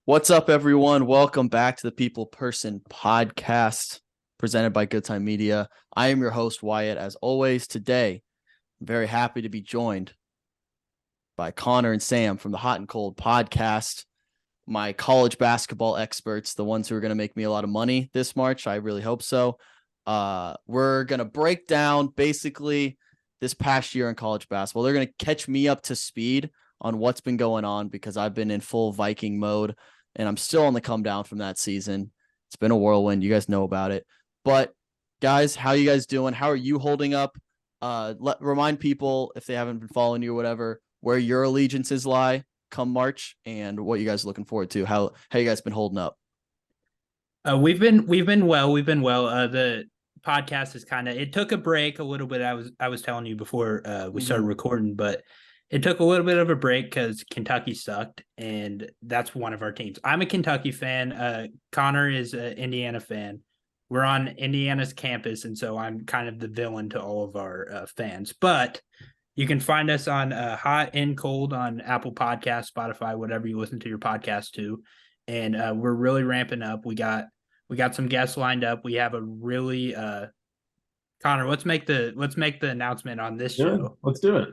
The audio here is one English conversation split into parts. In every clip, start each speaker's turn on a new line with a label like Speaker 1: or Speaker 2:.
Speaker 1: What's up, everyone? Welcome back to the People Person podcast presented by Good Time Media. I am your host, Wyatt. As always, today, I'm very happy to be joined by Connor and Sam from the Hot and Cold podcast, my college basketball experts, the ones who are going to make me a lot of money this March. I really hope so. We're going to break down basically this past year in college basketball. They're going to catch me up to speed on what's been going on because I've been in full Viking mode and I'm still on the come down from that season. It's been a whirlwind. You guys know about it. But guys, how you guys doing? How are you holding up? Remind people, if they haven't been following you or whatever, where your allegiances lie come March and what you guys are looking forward to. How you guys been holding up?
Speaker 2: We've been well. The podcast is it took a break a little bit. I was telling you before we started recording, but it took a little bit of a break because Kentucky sucked, and that's one of our teams. I'm a Kentucky fan. Connor is an Indiana fan. We're on Indiana's campus, and so I'm kind of the villain to all of our fans. But you can find us on Hot and Cold on Apple Podcasts, Spotify, whatever you listen to your podcast to. And we're really ramping up. We got some guests lined up. We have a really Connor, let's make the announcement on this show.
Speaker 3: Let's do it.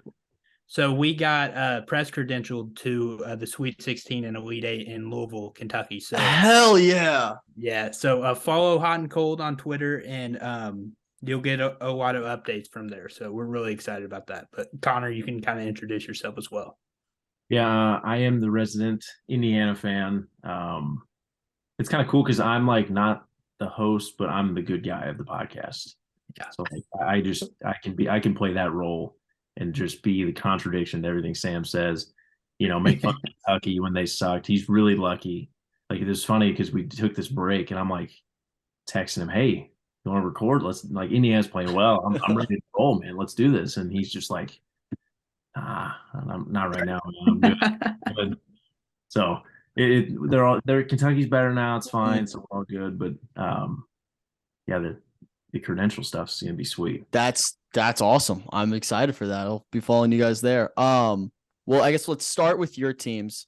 Speaker 2: So we got press credentialed to the Sweet 16 and Elite 8 in Louisville, Kentucky. So
Speaker 1: hell yeah.
Speaker 2: Yeah. So follow Hot and Cold on Twitter, and you'll get a lot of updates from there. So we're really excited about that. But Connor, you can kind of introduce yourself as well.
Speaker 3: Yeah, I am the resident Indiana fan. It's kind of cool because I'm like not the host, but I'm the good guy of the podcast.
Speaker 2: Yeah.
Speaker 3: So I can play that role and just be the contradiction to everything Sam says. Make fun of Kentucky when they sucked. He's really lucky. Like, it was funny because we took this break and I'm like texting him, "Hey, you want to record? Indiana's playing well. I'm ready to roll, man. Let's do this." And he's just like, I'm not right now. I'm good. So they're Kentucky's better now. It's fine. So we're all good. But the credential stuff's gonna be sweet.
Speaker 1: That's awesome. I'm excited for that. I'll be following you guys there. Well, I guess let's start with your teams.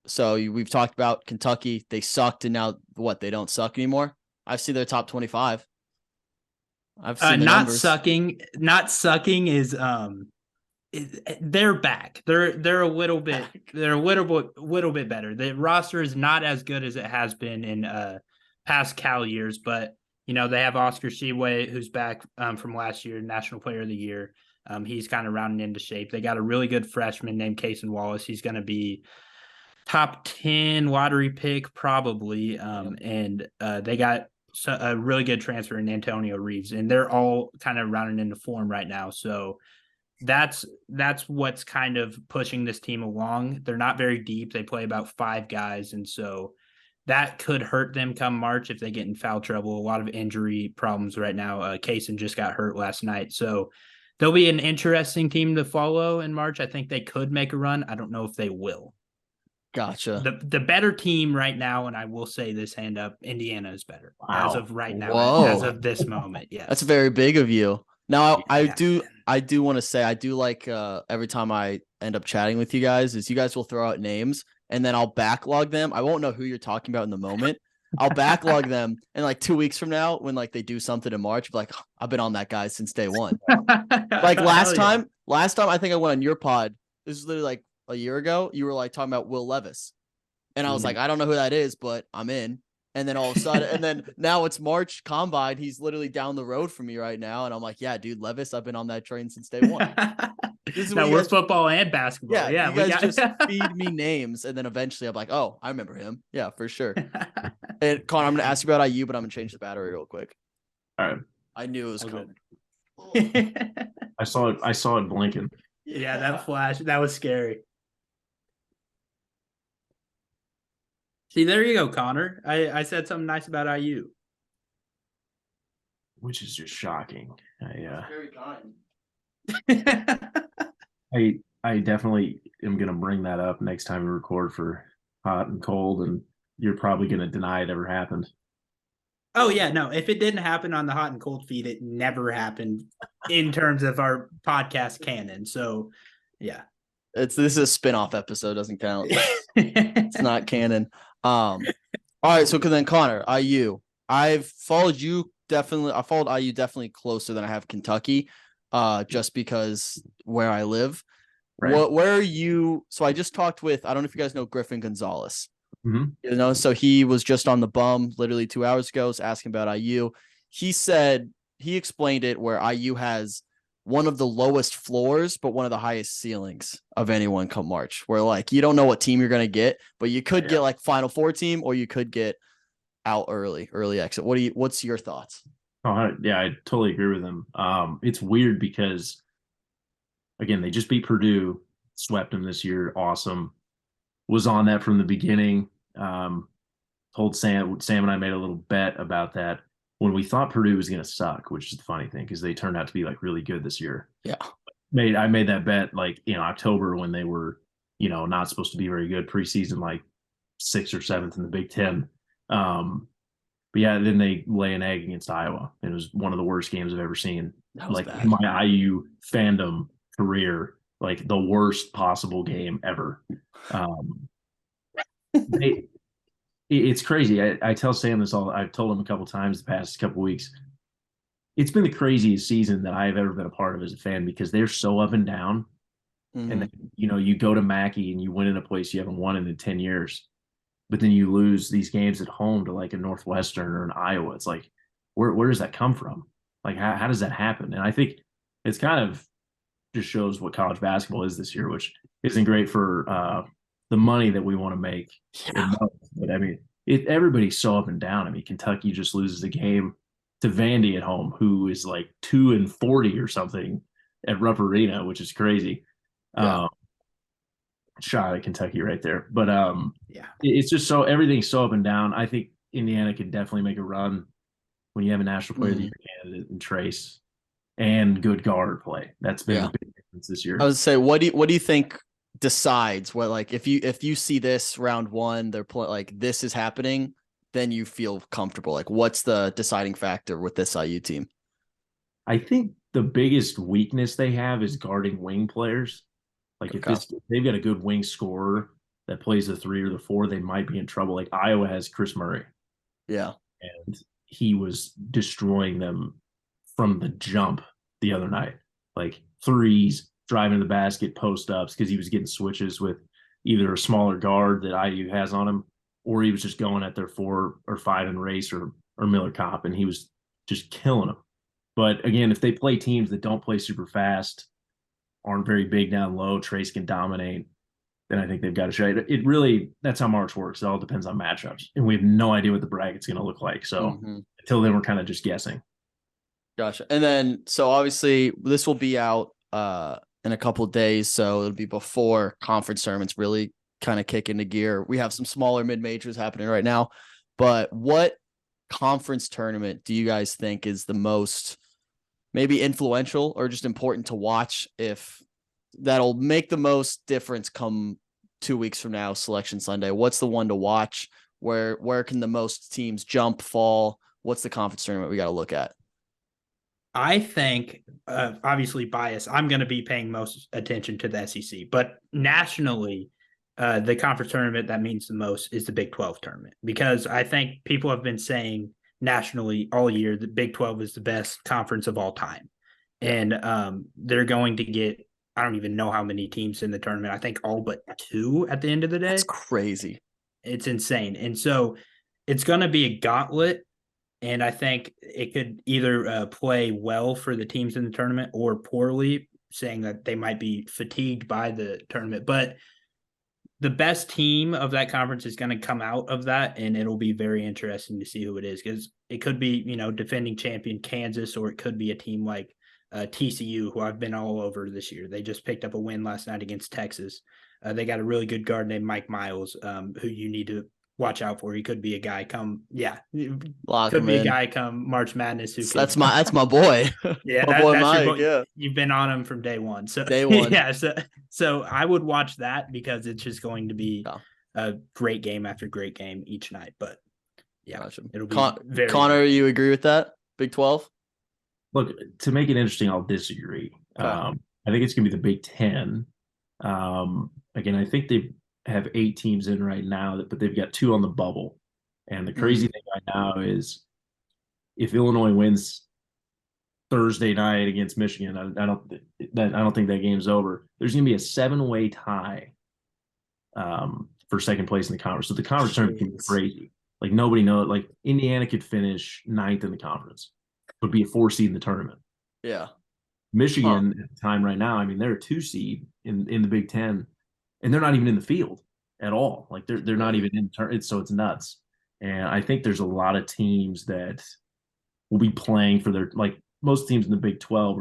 Speaker 1: So we've talked about Kentucky. They sucked, and now what? They don't suck anymore. I've seen their top 25. I've seen the numbers.
Speaker 2: Not sucking is they're back. They're a little bit better. The roster is not as good as it has been in past Cal years, but they have Oscar Tshiebwe, who's back from last year, National Player of the Year. He's kind of rounding into shape. They got a really good freshman named Cason Wallace. He's going to be top 10 lottery pick probably, and they got a really good transfer in Antonio Reeves, and they're all kind of rounding into form right now. So that's what's kind of pushing this team along. They're not very deep. They play about 5 guys, and so that could hurt them come March if they get in foul trouble. A lot of injury problems right now. Cason just got hurt last night, so they'll be an interesting team to follow in March. I think they could make a run. I don't know if they will.
Speaker 1: Gotcha.
Speaker 2: The better team right now, and I will say this hand up, Indiana is better as of right now.
Speaker 1: Whoa.
Speaker 2: As of this moment. Yes.
Speaker 1: That's very big of you. Now, I do want to say I do like every time I end up chatting with you guys is you guys will throw out names and then I'll backlog them. I won't know who you're talking about in the moment. I'll backlog them, and like 2 weeks from now, when like they do something in March, like, I've been on that guy since day one. Like last time I think I went on your pod. This is literally like a year ago. You were like talking about Will Levis, and I was like, I don't know who that is, but I'm in. And then all of a sudden, and then now it's March Combine. He's literally down the road from me right now. And I'm like, yeah, dude, Levis, I've been on that train since day one.
Speaker 2: Now we're football and basketball.
Speaker 1: Yeah, you guys just feed me names. And then eventually I'm like, oh, I remember him. Yeah, for sure. And Connor, I'm going to ask you about IU, but I'm going to change the battery real quick.
Speaker 3: All right.
Speaker 1: I knew it was coming.
Speaker 3: I saw it blinking.
Speaker 2: Yeah, that flash, that was scary. See, there you go, Connor. I said something nice about IU.
Speaker 3: Which is just shocking.
Speaker 1: Very kind.
Speaker 3: I definitely am going to bring that up next time we record for Hot and Cold, and you're probably going to deny it ever happened.
Speaker 2: Oh, yeah, no. If it didn't happen on the Hot and Cold feed, it never happened in terms of our podcast canon. So, yeah.
Speaker 1: This is a spin-off episode, doesn't count. It's not canon. All right. So then Connor, IU. I followed IU definitely closer than I have Kentucky, just because where I live.
Speaker 3: Right.
Speaker 1: Where are you? So I just talked with, I don't know if you guys know Griffin Gonzalez.
Speaker 3: Mm-hmm.
Speaker 1: So he was just on the bum literally 2 hours ago, was asking about IU. He explained it where IU has one of the lowest floors, but one of the highest ceilings of anyone come March, where like you don't know what team you're gonna get, but you could get like Final Four team, or you could get out early exit. What's your thoughts?
Speaker 3: Oh, yeah, I totally agree with him. It's weird because again, they just beat Purdue, swept them this year. Awesome. Was on that from the beginning. Told Sam and I made a little bet about that when we thought Purdue was going to suck, which is the funny thing because they turned out to be like really good this year.
Speaker 1: Yeah.
Speaker 3: I made that bet like October when they were not supposed to be very good preseason, like 6th or 7th in the Big Ten. But yeah, then they lay an egg against Iowa. It was one of the worst games I've ever seen. Like
Speaker 1: bad.
Speaker 3: In my IU fandom career, like the worst possible game ever. It's crazy. I tell Sam this all. I've told him a couple times the past couple weeks. It's been the craziest season that I've ever been a part of as a fan because they're so up and down.
Speaker 1: Mm-hmm.
Speaker 3: And then, you go to Mackey and you win in a place you haven't won in 10 years, but then you lose these games at home to like a Northwestern or an Iowa. It's like, where does that come from? Like, how does that happen? And I think it's kind of just shows what college basketball is this year, which isn't great for the money that we want to make.
Speaker 1: Yeah.
Speaker 3: But I mean, everybody's so up and down. I mean, Kentucky just loses a game to Vandy at home, who is like 2-40 or something at Rupp Arena, which is crazy.
Speaker 1: Yeah.
Speaker 3: Shot at Kentucky right there. But
Speaker 2: yeah,
Speaker 3: it's just everything's so up and down. I think Indiana could definitely make a run when you have a National Player of the Year candidate in Trace and good guard play. That's been the big difference this year.
Speaker 1: I would say, what do you think decides what, like, if you see this round one, they're like this is happening, then you feel comfortable? Like, what's the deciding factor with this IU team?
Speaker 3: I think the biggest weakness they have is guarding wing players. Like if they've got a good wing scorer that plays the 3 or the 4, they might be in trouble. Like Iowa has Chris Murray.
Speaker 1: Yeah.
Speaker 3: And he was destroying them from the jump the other night. Like threes, driving to the basket, post ups, because he was getting switches with either a smaller guard that IU has on him, or he was just going at their 4 or 5 in race or Miller Kopp, and he was just killing them. But again, if they play teams that don't play super fast, aren't very big down low, Trace can dominate, then I think they've got a shot. It really, that's how March works. It all depends on matchups. And we have no idea what the bracket's going to look like. So until then, we're kind of just guessing.
Speaker 1: Gotcha. And then, so obviously this will be out in a couple of days. So it'll be before conference tournaments really kind of kick into gear. We have some smaller mid-majors happening right now, but what conference tournament do you guys think is the most maybe influential or just important to watch, if that'll make the most difference come 2 weeks from now, Selection Sunday? What's the one to watch? Where can the most teams jump, fall? What's the conference tournament we got to look at?
Speaker 2: I think, obviously biased, I'm going to be paying most attention to the SEC, but nationally, the conference tournament that means the most is the Big 12 tournament, because I think people have been saying nationally all year the Big 12 is the best conference of all time. And they're going to get, I don't even know how many teams in the tournament. I think all but 2 at the end of the day.
Speaker 1: That's crazy.
Speaker 2: It's insane. And so it's going to be a gauntlet. And I think it could either play well for the teams in the tournament or poorly, saying that they might be fatigued by the tournament. But the best team of that conference is going to come out of that, and it'll be very interesting to see who it is, because it could be, defending champion Kansas, or it could be a team like TCU, who I've been all over this year. They just picked up a win last night against Texas. They got a really good guard named Mike Miles, who you need to watch out for. He could be a guy come March Madness.
Speaker 1: That's my boy.
Speaker 2: Yeah,
Speaker 1: my boy
Speaker 2: that's
Speaker 1: Mike.
Speaker 2: your boy.
Speaker 1: Yeah,
Speaker 2: you've been on him from day one. So
Speaker 1: day one.
Speaker 2: Yeah, so I would watch that, because it's just going to be a great game after great game each night. But yeah,
Speaker 1: gotcha.
Speaker 2: It'll be very.
Speaker 1: Connor, you agree with that? Big 12.
Speaker 3: Look, to make it interesting, I'll disagree. I think it's going to be the Big 10. Again, I think have 8 teams in right now, but they've got 2 on the bubble. And the crazy thing right now is if Illinois wins Thursday night against Michigan, I don't think that game's over. There's going to be a 7-way tie for second place in the conference. So the conference tournament can be crazy. Like nobody knows. Like Indiana could finish 9th in the conference, would be a 4 seed in the tournament.
Speaker 1: Yeah.
Speaker 3: Michigan at the time right now, I mean, they're a 2 seed in the Big Ten, and they're not even in the field at all. Like they're not even in turn. So it's nuts. And I think there's a lot of teams that will be playing for their, like most teams in the Big 12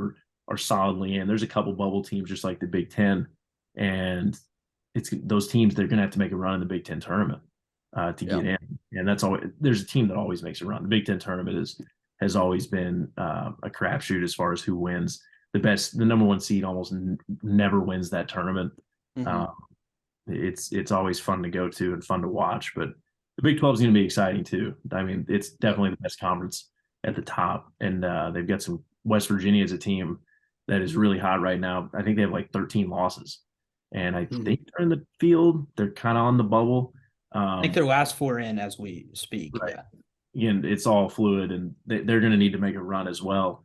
Speaker 3: are solidly in. There's a couple bubble teams just like the Big 10, and it's those teams they're going to have to make a run in the Big 10 tournament to get in. And that's always, there's a team that always makes a run. The Big 10 tournament has always been a crapshoot as far as who wins. The number 1 seed almost never wins that tournament. It's always fun to go to and fun to watch, but the Big 12 is going to be exciting too. I mean, it's definitely the best conference at the top, and they've got some. West Virginia is a team that is really hot right now. I think they have like 13 losses, and I think they're in the field. They're kind of on the bubble.
Speaker 2: I think their last 4 in as we speak.
Speaker 3: Right. Again, it's all fluid, and they're going to need to make a run as well.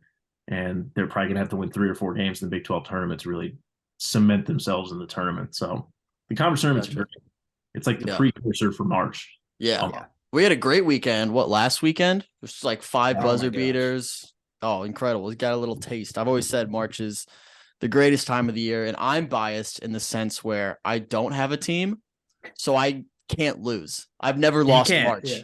Speaker 3: And they're probably going to have to win 3 or 4 games in the Big 12 tournament to really cement themselves in the tournament. So the conference tournament's great. It's like the precursor for March.
Speaker 1: Yeah. We had a great weekend. Last weekend? It was like 5 buzzer beaters. Oh, incredible. We got a little taste. I've always said March is the greatest time of the year, and I'm biased in the sense where I don't have a team, so I can't lose. I've never lost March. Yeah.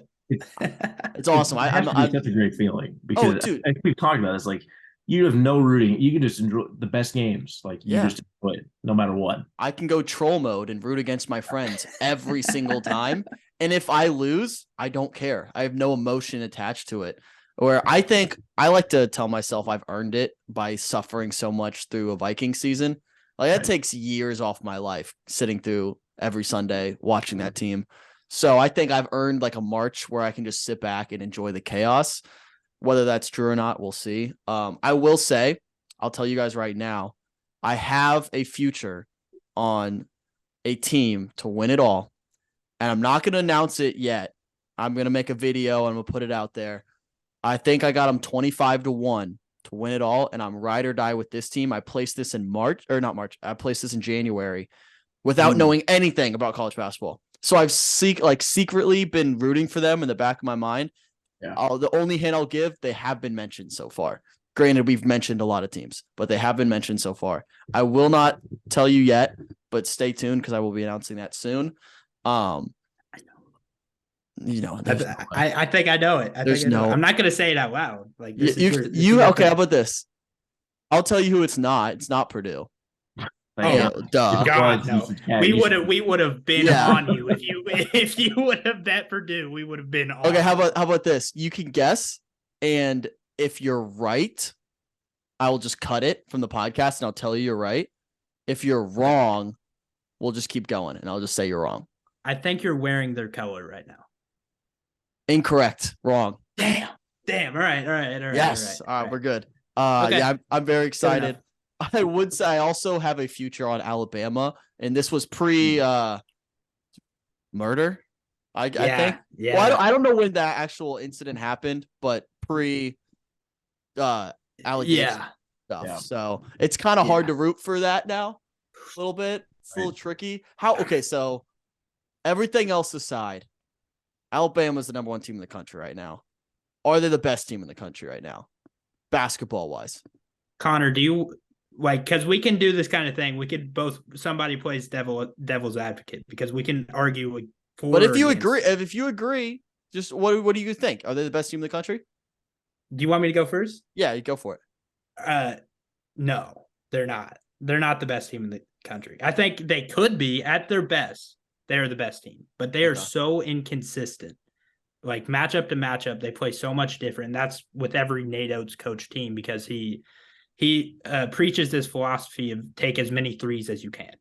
Speaker 1: It's awesome.
Speaker 3: It's such a great feeling because we've talked about this. Like, you have no rooting. You can just enjoy the best games. Like, you just enjoy it no matter what.
Speaker 1: I can go troll mode and root against my friends every single time. And if I lose, I don't care. I have no emotion attached to it. Where I think I like to tell myself I've earned it by suffering so much through a Viking season. Like, that takes years off my life sitting through every Sunday watching that team. So I think I've earned like a March where I can just sit back and enjoy the chaos. Whether that's true or not, we'll see. I will say, I'll tell you guys right now, I have a future on a team to win it all. And I'm not going to announce it yet. I'm going to make a video and I'm going to put it out there. I think I got them 25-1 to win it all. And I'm ride or die with this team. I placed this in I placed this in January without knowing anything about college basketball. So I've secretly been rooting for them in the back of my mind. Yeah. The only hint I'll give, they have been mentioned so far. Granted, we've mentioned a lot of teams, but they have been mentioned so far. I will not tell you yet, but stay tuned because I will be announcing that soon. I
Speaker 2: think I know it. I'm not going to say it out loud. Like,
Speaker 1: okay, how about this? I'll tell you who it's not. It's not Purdue.
Speaker 2: Duh. God, no. We would have been on you if you would have bet Purdue. We would have been on.
Speaker 1: Okay, how about this? You can guess, and if you're right, I will just cut it from the podcast and I'll tell you you're right. If you're wrong, we'll just keep going and I'll just say you're wrong.
Speaker 2: I think you're wearing their color right now.
Speaker 1: Incorrect. Wrong.
Speaker 2: Damn. All right.
Speaker 1: Yes. All right. We're good. Okay. Yeah, I'm very excited. I would say I also have a future on Alabama, and this was pre murder. I think. Yeah. Well, I don't know when that actual incident happened, but pre allegation stuff. Yeah. So it's kind of hard to root for that now. A little bit. It's a little tricky. So everything else aside, Alabama's the number 1 team in the country right now. Are they the best team in the country right now, basketball wise?
Speaker 2: Connor, do you because we can do this kind of thing? We could somebody plays devil's advocate because we can argue for.
Speaker 1: But if you agree, just what do you think? Are they the best team in the country?
Speaker 2: Do you want me to go first?
Speaker 1: Yeah, you go for
Speaker 2: it. No, they're not. They're not the best team in the country. I think they could be at their best. They're the best team, but they are so inconsistent. Like, matchup to matchup, they play so much different. That's with every Nate Oates coach team because he preaches this philosophy of take as many threes as you can.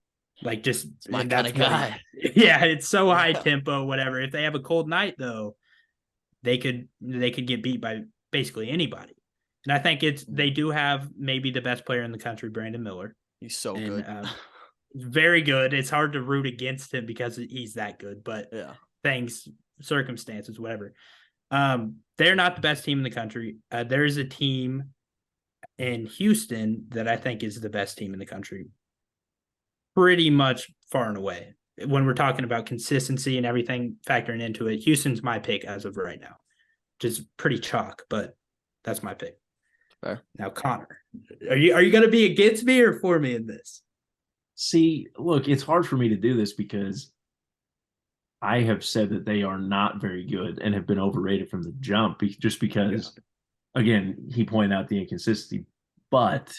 Speaker 2: Like, just
Speaker 1: it's my kind of guy.
Speaker 2: Yeah, it's so high tempo, whatever. If they have a cold night, though, they could get beat by basically anybody. And I think they do have maybe the best player in the country, Brandon Miller.
Speaker 1: He's so good.
Speaker 2: very good. It's hard to root against him because he's that good, but
Speaker 1: Yeah.
Speaker 2: things, circumstances, whatever. They're not the best team in the country. There's a team in Houston that I think is the best team in the country, pretty much far and away. When we're talking about consistency and everything factoring into it, Houston's my pick as of right now. Just pretty chalk, but that's my pick.
Speaker 1: Fair.
Speaker 2: Now, Connor, are you going to be against me or for me in this?
Speaker 3: See, look, it's hard for me to do this because I have said that they are not very good and have been overrated from the jump just because, again, he pointed out the inconsistency. But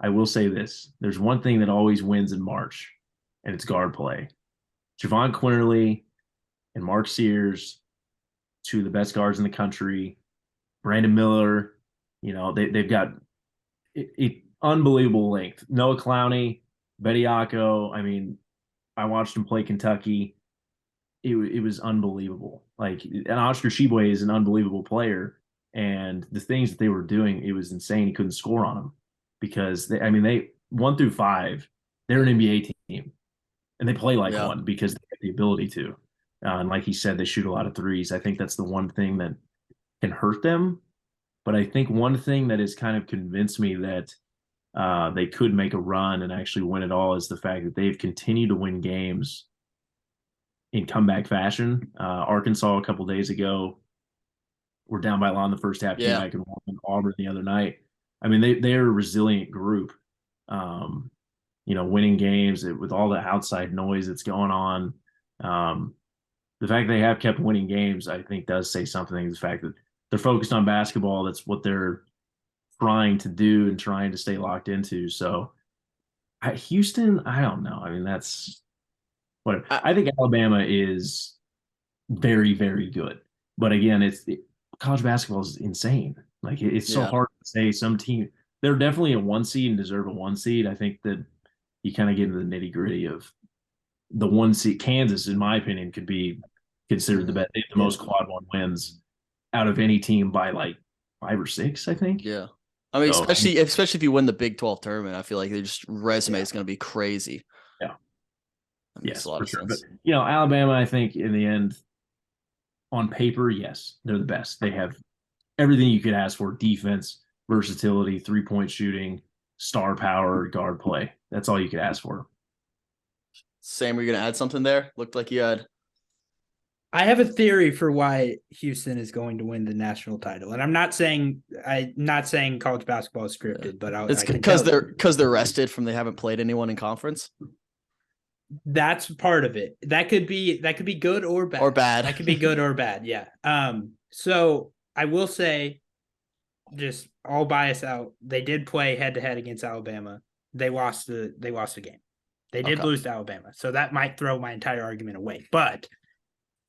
Speaker 3: I will say this. There's one thing that always wins in March, and it's guard play. Javon Quinterly and Mark Sears, two of the best guards in the country. Brandon Miller, they've got unbelievable length. Noah Clowney, Bediako. I mean, I watched him play Kentucky. It was unbelievable. And Oscar Tshiebwe is an unbelievable player. And the things that they were doing, it was insane. He couldn't score on them because they 1 through 5, they're an NBA team. And they play like one because they have the ability to. And like he said, they shoot a lot of threes. I think that's the one thing that can hurt them. But I think one thing that has kind of convinced me that they could make a run and actually win it all is the fact that they've continued to win games in comeback fashion. Arkansas a couple days ago were down by a lot in the first half. Came back and won Auburn the other night. I mean, they're a resilient group. Winning games with all the outside noise that's going on. The fact they have kept winning games, I think, does say something. The fact that they're focused on basketball, that's what they're trying to do and trying to stay locked into. So, Houston, I don't know. I mean, that's what I think. Alabama is very, very good, but again, college basketball is insane. It's so hard to say. Some team, they're definitely a 1 seed and deserve a 1 seed. I think that you kind of get into the nitty gritty of the 1 seed. Kansas, in my opinion, could be considered the best. They have the most quad 1 wins out of any team by 5 or 6, I think.
Speaker 1: Yeah. I mean, especially if you win the Big 12 tournament, I feel like their just resume is going to be crazy.
Speaker 3: Yeah.
Speaker 1: That makes a lot of sense.
Speaker 3: But, Alabama, I think in the end, on paper, yes, they're the best. They have everything you could ask for: defense, versatility, 3-point shooting, star power, guard play. That's all you could ask for.
Speaker 2: Sam,
Speaker 1: were you going to add something there? Looked like you had.
Speaker 2: I have a theory for why Houston is going to win the national title, and I'm not saying college basketball is scripted, but
Speaker 1: it's because they're rested from they haven't played anyone in conference.
Speaker 2: That's part of it. That could be good or bad. That could be good or bad. Yeah. So I will say, just all bias out, they did play head to head against Alabama. They lost the game. They did lose to Alabama, so that might throw my entire argument away. But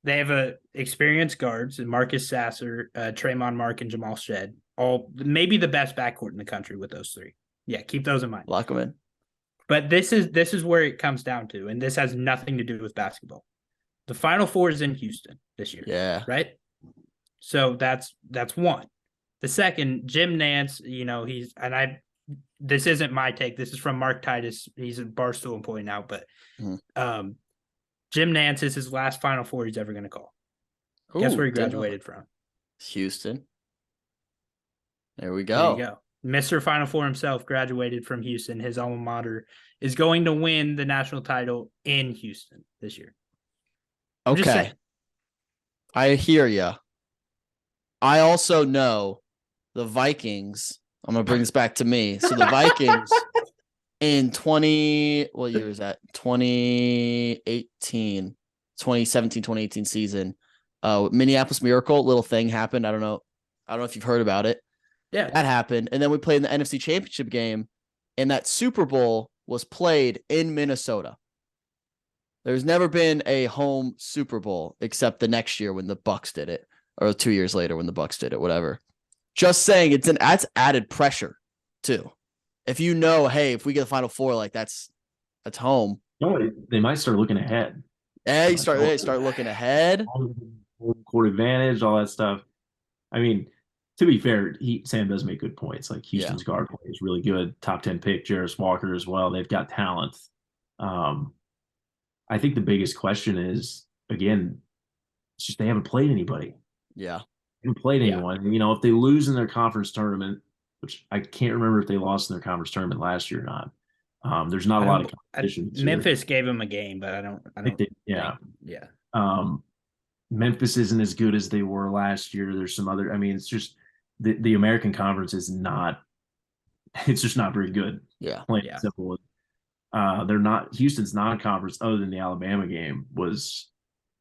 Speaker 2: they have experienced guards, and Marcus Sasser, Traymon Mark, and Jamal Shed, all maybe the best backcourt in the country with those three. Yeah, keep those in mind.
Speaker 1: Lock them in.
Speaker 2: But this is where it comes down to, and this has nothing to do with basketball. The Final Four is in Houston this year.
Speaker 1: Yeah.
Speaker 2: Right? So that's one. The second, Jim Nance, this isn't my take. This is from Mark Titus. He's a Barstool employee now, but Jim Nance is his last Final Four he's ever going to call. Guess where he graduated from?
Speaker 1: Houston. There we go.
Speaker 2: There you go. Mr. Final Four himself graduated from Houston. His alma mater is going to win the national title in Houston this year.
Speaker 1: Okay. I hear you. I also know the Vikings. I'm going to bring this back to me. So the Vikings in what year is that? 2017, 2018 season. Minneapolis Miracle, little thing happened. I don't know if you've heard about it.
Speaker 2: Yeah.
Speaker 1: That happened. And then we played in the NFC Championship game, and that Super Bowl was played in Minnesota. There's never been a home Super Bowl except the next year when the Bucks did it, or 2 years later when the Bucks did it, whatever. Just saying, that's added pressure too. If if we get the Final Four, that's home.
Speaker 3: No, they might start looking ahead.
Speaker 1: Yeah, you start looking ahead.
Speaker 3: Court advantage, all that stuff. I mean, to be fair, Sam does make good points. Houston's guard play is really good. Top 10 pick, Jarris Walker as well. They've got talent. I think the biggest question is, again, it's just they haven't played anybody.
Speaker 1: Yeah.
Speaker 3: They haven't played anyone. You know, if they lose in their conference tournament, which I can't remember if they lost in their conference tournament last year or not. There's not a lot of competition.
Speaker 2: Memphis gave them a game, but I don't
Speaker 3: yeah.
Speaker 2: Yeah.
Speaker 3: Memphis isn't as good as they were last year. There's some other, I mean, it's just the American Conference is not, it's just not very good.
Speaker 1: Yeah.
Speaker 3: Plain and simple. They're not, Houston's non-conference other than the Alabama game was.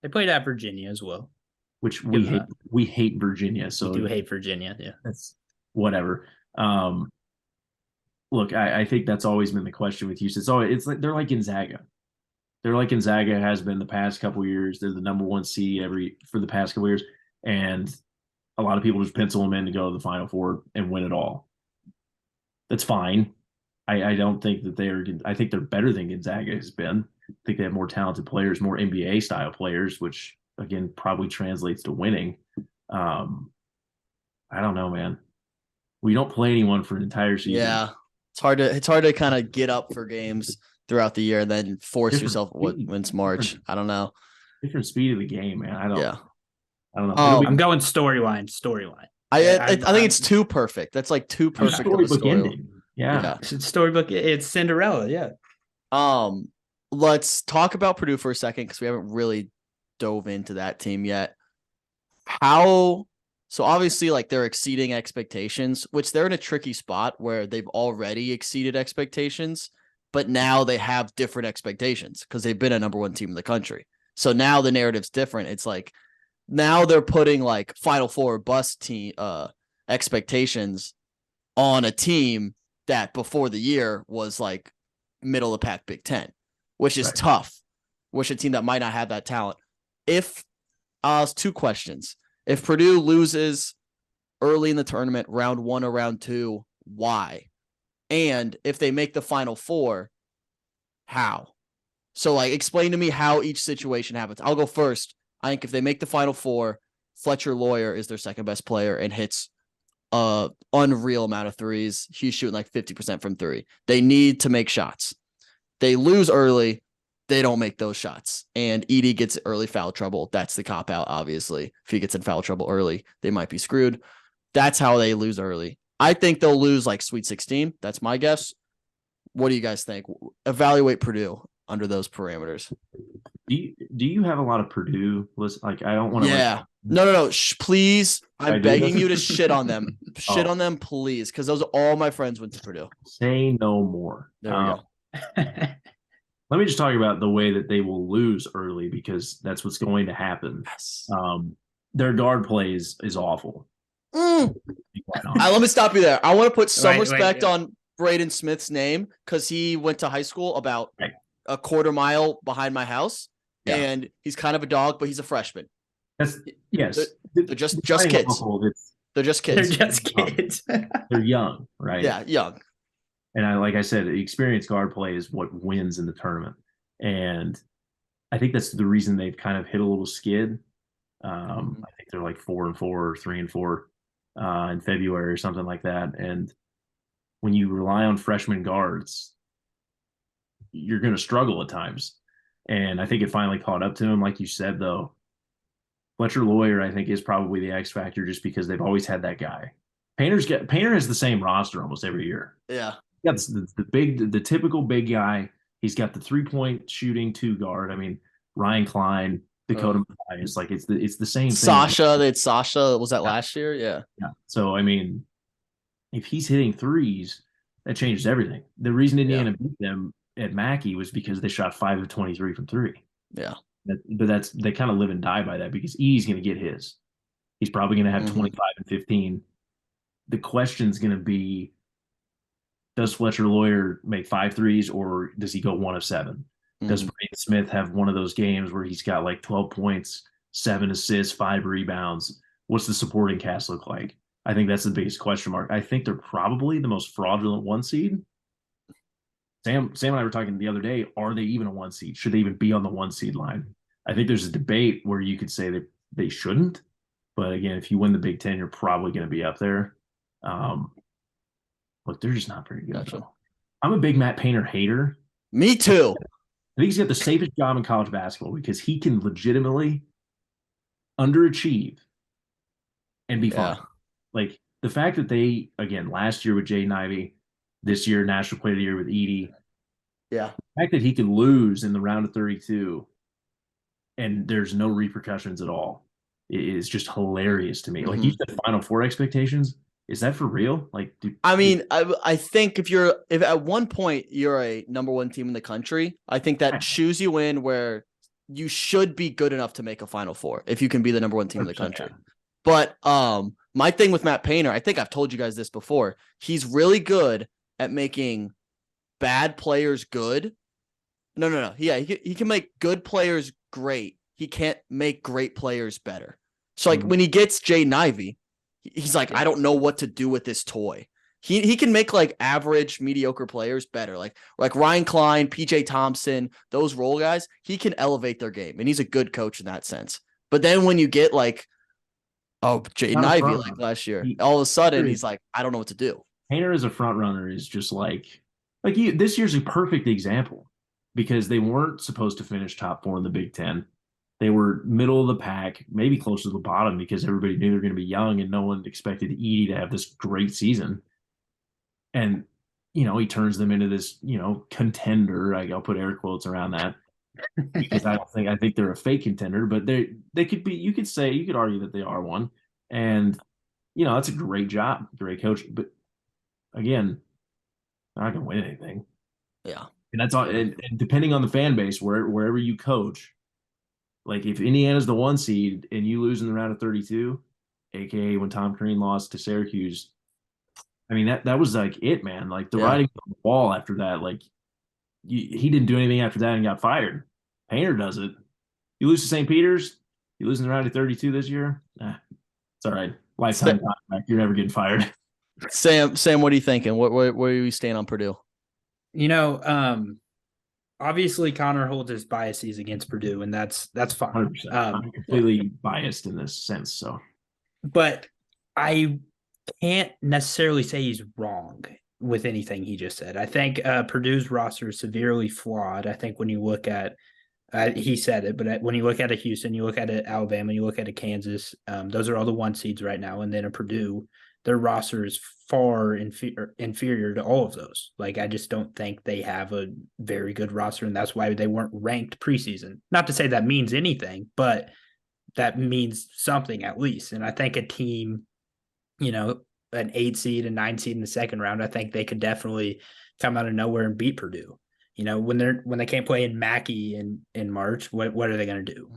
Speaker 2: They played at Virginia as well.
Speaker 3: Which we hate Virginia. So
Speaker 2: we do hate Virginia. Yeah.
Speaker 3: That's whatever. Look, I think that's always been the question with Houston. It's like they're like Gonzaga. They're like Gonzaga has been the past couple of years. They're the number one seed for the past couple of years, and a lot of people just pencil them in to go to the Final Four and win it all. That's fine. I don't think that they're. I think they're better than Gonzaga has been. I think they have more talented players, more NBA style players, which again probably translates to winning. I don't know, man. We don't play anyone for an entire season.
Speaker 1: Yeah, it's hard to kind of get up for games throughout the year and then force yourself when's March. I don't know.
Speaker 3: Different speed of the game, man. I don't know.
Speaker 2: I'm going storyline.
Speaker 1: I think it's too perfect. That's like too perfect.
Speaker 3: Storybook ending. Yeah.
Speaker 2: It's storybook. It's Cinderella. Yeah.
Speaker 1: Let's talk about Purdue for a second because we haven't really dove into that team yet. So obviously, like, they're exceeding expectations, which they're in a tricky spot where they've already exceeded expectations, but now they have different expectations because they've been a number one team in the country. So now the narrative's different. It's like now they're putting like Final Four bust team expectations on a team that before the year was like middle of the pack Big Ten, which is tough. Which a team that might not have that talent. If two questions. If Purdue loses early in the tournament, round 1 or round 2, why? And if they make the Final Four, how? So, like, explain to me how each situation happens. I'll go first. I think if they make the Final Four, Fletcher Lawyer is their second best player and hits an unreal amount of threes. He's shooting like 50% from 3. They need to make shots. They lose early. They don't make those shots. And Edey gets early foul trouble. That's the cop-out, obviously. If he gets in foul trouble early, they might be screwed. That's how they lose early. I think they'll lose like Sweet 16. That's my guess. What do you guys think? Evaluate Purdue under those parameters.
Speaker 3: Do you have a lot of Purdue? Like, I don't want to.
Speaker 1: Yeah. No. Please. I'm begging you to shit on them. Shit on them, please. Because those are all my friends went to Purdue.
Speaker 3: Say no more.
Speaker 1: There we go.
Speaker 3: Let me just talk about the way that they will lose early because that's what's going to happen.
Speaker 1: Yes.
Speaker 3: Their guard play is awful.
Speaker 1: Let me stop you there. I want to put some respect on Braden Smith's name because he went to high school about a quarter mile behind my house, and he's kind of a dog, but he's a freshman.
Speaker 3: Yes.
Speaker 1: They're just kids. They're just kids.
Speaker 2: They're just kids.
Speaker 3: They're young, right?
Speaker 1: Yeah, young.
Speaker 3: And like I said, experienced guard play is what wins in the tournament. And I think that's the reason they've kind of hit a little skid. I think they're like 4-4 or 3-4 in February or something like that. And when you rely on freshman guards, you're going to struggle at times. And I think it finally caught up to him. Like you said, though, Fletcher Lawyer, I think, is probably the X factor just because they've always had that guy. Painter has the same roster almost every year.
Speaker 1: Yeah.
Speaker 3: Yeah, the typical big guy. He's got the 3-point shooting 2 guard. I mean, Ryan Klein, Dakota Mathias, like it's the same
Speaker 1: Sasha,
Speaker 3: thing.
Speaker 1: they had Sasha. Was that last year? Yeah.
Speaker 3: Yeah. So I mean, if he's hitting threes, that changes everything. The reason Indiana beat them at Mackey was because they shot 5 of 23 from 3.
Speaker 1: Yeah.
Speaker 3: But they kind of live and die by that because E's going to get his. He's probably going to have 25 and 15. The question's going to be, does Fletcher Lawyer make 5 threes or does he go 1 of 7? Does Braden Smith have one of those games where he's got like 12 points, 7 assists, 5 rebounds? What's the supporting cast look like? I think that's the biggest question mark. I think they're probably the most fraudulent 1 seed. Sam and I were talking the other day, are they even a 1 seed? Should they even be on the 1 seed line? I think there's a debate where you could say that they shouldn't. But again, if you win the Big Ten, you're probably going to be up there. Look, they're just not very good. Gotcha. I'm a big Matt Painter hater.
Speaker 1: Me too.
Speaker 3: I think he's got the safest job in college basketball because he can legitimately underachieve and be fine. Like the fact that they, again, last year with Jaden Ivey, this year National Player of the Year with Edie.
Speaker 1: Yeah.
Speaker 3: The fact that he can lose in the round of 32 and there's no repercussions at all is just hilarious to me. Like you said, Final Four expectations. Is that for real? Like,
Speaker 1: I think if at one point you're a number one team in the country, I think that shoes you in where you should be good enough to make a Final Four if you can be the number one team in the country. But my thing with Matt Painter, I think I've told you guys this before. He's really good at making bad players good. No. Yeah, he can make good players great. He can't make great players better. So like when he gets Jaden Ivey, he's like, I don't know what to do with this toy. He can make like average, mediocre players better. Like Ryan Klein, PJ Thompson, those role guys, he can elevate their game. And he's a good coach in that sense. But then when you get like, Jaden Ivey like last year, all of a sudden he's like, I don't know what to do.
Speaker 3: Painter as a front runner is just this year's a perfect example because they weren't supposed to finish top 4 in the Big Ten. They were middle of the pack, maybe close to the bottom because everybody knew they were going to be young and no one expected Edie to have this great season. And, he turns them into this, contender. I'll put air quotes around that because I think they're a fake contender, but they could be, you could argue that they are one. And, that's a great job, great coach. But again, they're not going to win anything.
Speaker 1: Yeah.
Speaker 3: And that's all. And depending on the fan base, wherever you coach, like if Indiana's the 1 seed and you lose in the round of 32, aka when Tom Crean lost to Syracuse, I mean that was like it, man. Like the writing on the wall after that. Like he didn't do anything after that and got fired. Painter does it. You lose to St. Peter's, you lose in the round of 32 this year. It's all right. Lifetime contract. You're never getting fired.
Speaker 1: Sam, what are you thinking? Where are you staying on Purdue?
Speaker 2: Obviously Connor holds his biases against Purdue, and that's fine.
Speaker 3: I'm completely biased in this sense. So,
Speaker 2: but I can't necessarily say he's wrong with anything he just said. I think Purdue's roster is severely flawed. I think when you look at he said it, but when you look at a Houston, you look at a Alabama, you look at a Kansas, those are all the 1 seeds right now, and then a Purdue, their roster is far inferior to all of those. Like, I just don't think they have a very good roster, and that's why they weren't ranked preseason. Not to say that means anything, but that means something at least. And I think a team, an 8 seed, a 9 seed in the second round, I think they could definitely come out of nowhere and beat Purdue. When they can't play in Mackey in March, what are they going to do?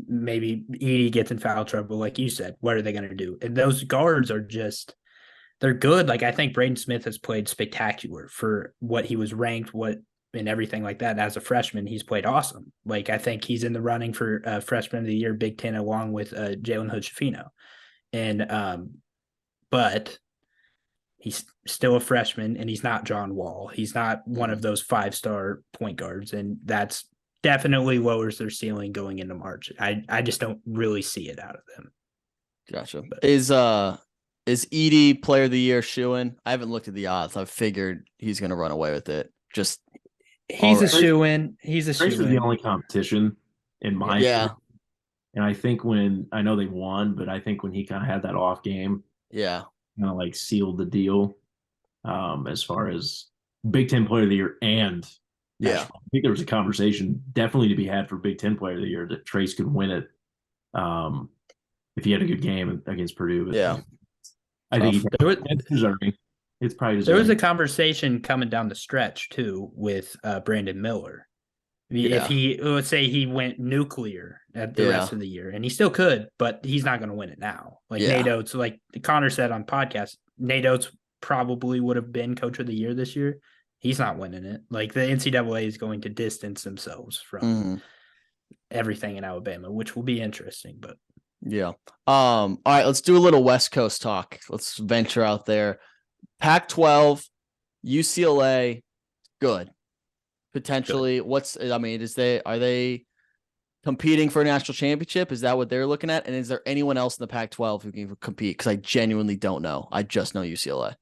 Speaker 2: Maybe Edie gets in foul trouble, like you said. What are they going to do? And those guards are they're good. Like I think Braden Smith has played spectacular for what he was ranked, and everything like that. As a freshman, he's played awesome. Like I think he's in the running for freshman of the year, Big Ten, along with Jalen Hood-Schifino. And but he's still a freshman, and he's not John Wall. He's not one of those 5-star point guards, and that's definitely lowers their ceiling going into March. I just don't really see it out of them.
Speaker 1: Gotcha. But is Edie Player of the Year shoo-in? I haven't looked at the odds. I figured he's going to run away with it.
Speaker 2: He's a shoo-in. He's a
Speaker 3: shoo-in. Is the only competition in my
Speaker 1: opinion.
Speaker 3: And I think I know they won, but I think when he kind of had that off game, kind of like sealed the deal as far as Big Ten Player of the Year and I think there was a conversation definitely to be had for Big Ten Player of the Year that Trace could win it if he had a good game against Purdue. But I think it's deserving. It's probably deserving.
Speaker 2: There was a conversation coming down the stretch too with Brandon Miller. If let's say he went nuclear at the rest of the year, and he still could, but he's not going to win it now. Like Nate Oates, like Connor said on podcast, Nate Oates probably would have been Coach of the Year this year. He's not winning it. Like the NCAA is going to distance themselves from everything in Alabama, which will be interesting. But
Speaker 1: all right, let's do a little West Coast talk. Let's venture out there. Pac-12, UCLA, good. Potentially, are they competing for a national championship? Is that what they're looking at? And is there anyone else in the Pac-12 who can compete? Because I genuinely don't know. I just know UCLA.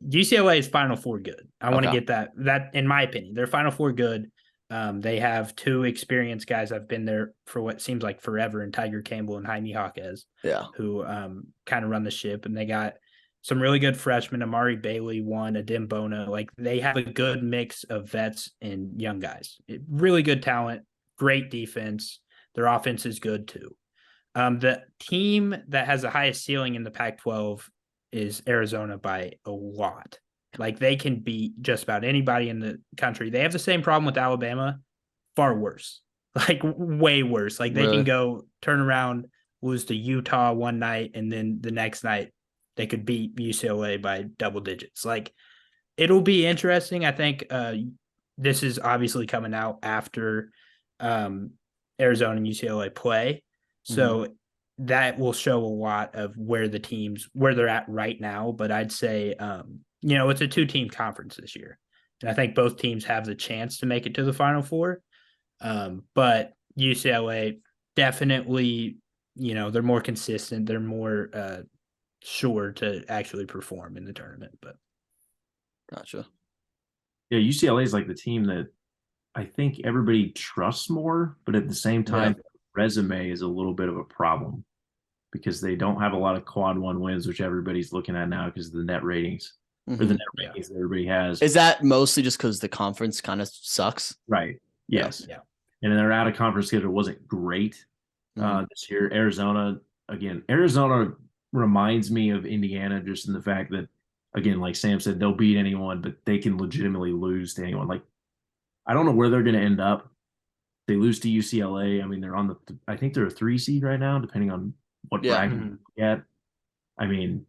Speaker 2: UCLA is Final Four good. I want to
Speaker 1: Okay.
Speaker 2: get that in my opinion. They're Final Four good. They have two experienced guys. I've been there for what seems like forever, and Tiger Campbell and Jaime Jaquez,
Speaker 1: Yeah.
Speaker 2: who kind of run the ship. And they got some really good freshmen, Amari Bailey, Adim Bona. Like they have a good mix of vets and young guys. Really good talent, great defense. Their offense is good too. The team that has the highest ceiling in the Pac-12 is Arizona by a lot. Like they can beat just about anybody in the country. They have the same problem with Alabama, far worse, like way worse. Like they
Speaker 1: Really?
Speaker 2: can go turn around, lose to Utah one night, and then the next night they could beat UCLA by double digits. Like it'll be interesting. I think this is obviously coming out after Arizona and UCLA play. So that will show a lot of where they're at right now. But I'd say, it's a 2-team conference this year. And I think both teams have the chance to make it to the Final Four. But UCLA definitely, they're more consistent. They're more sure to actually perform in the tournament. But
Speaker 1: Gotcha.
Speaker 3: Yeah, UCLA is like the team that I think everybody trusts more, but at the same time, resume is a little bit of a problem because they don't have a lot of quad one wins, which everybody's looking at now because of the net ratings or the net ratings that everybody has.
Speaker 1: Is that mostly just because the conference kind of sucks?
Speaker 3: Right. Yes.
Speaker 2: Yeah.
Speaker 3: And their out of conference schedule wasn't great this year. Arizona reminds me of Indiana just in the fact that, again, like Sam said, they'll beat anyone, but they can legitimately lose to anyone. Like, I don't know where they're going to end up. They lose to UCLA. I mean, I think they're a 3 seed right now, depending on what bracket you get. I mean,